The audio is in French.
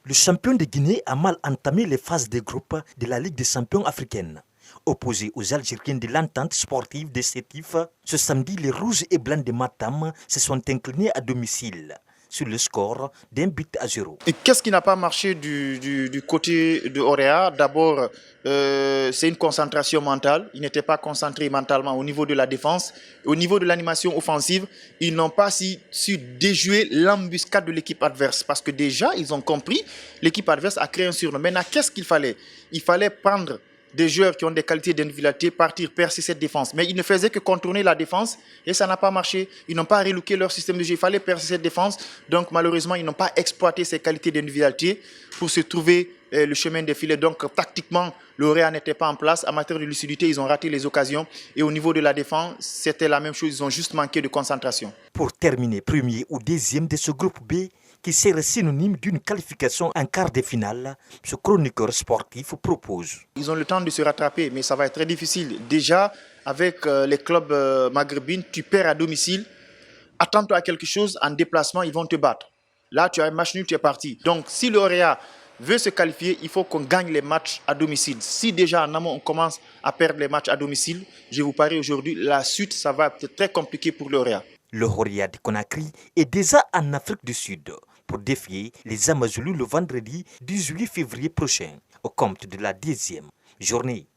Le champion de Guinée a mal entamé les phases de groupe de la Ligue des champions africaine. Opposés aux Algériens de l'entente sportive des Sétifs, ce samedi, les Rouges et Blancs de Matam se sont inclinés à domicile sur le score d'1-0. Et qu'est-ce qui n'a pas marché du côté de Orea? D'abord, c'est une concentration mentale. Ils n'étaient pas concentrés mentalement au niveau de la défense. Au niveau de l'animation offensive, ils n'ont pas su déjouer l'embuscade de l'équipe adverse. Parce que déjà, ils ont compris, l'équipe adverse a créé un surnom. Maintenant, qu'est-ce qu'il fallait? Il fallait prendre des joueurs qui ont des qualités d'individualité, partir, percer cette défense. Mais ils ne faisaient que contourner la défense et ça n'a pas marché. Ils n'ont pas relooké leur système de jeu. Il fallait percer cette défense. Donc malheureusement, ils n'ont pas exploité ces qualités d'individualité pour se trouver le chemin des filets. Donc tactiquement, l'Orea n'était pas en place. En matière de lucidité, ils ont raté les occasions. Et au niveau de la défense, c'était la même chose. Ils ont juste manqué de concentration. Pour terminer premier ou deuxième de ce groupe B, qui serait synonyme d'une qualification en quart de finale, ce chroniqueur sportif propose. Ils ont le temps de se rattraper, mais ça va être très difficile. Déjà, avec les clubs maghrébins, tu perds à domicile. Attends-toi à quelque chose, en déplacement, ils vont te battre. Là, tu as un match nul, tu es parti. Donc, si l'Orea veut se qualifier, il faut qu'on gagne les matchs à domicile. Si déjà en amont, on commence à perdre les matchs à domicile, je vous parie aujourd'hui, la suite, ça va être très compliqué pour l'Orea. Le Horia de Conakry est déjà en Afrique du Sud pour défier les Amazulu le vendredi 18 février prochain, au compte de la 10e journée.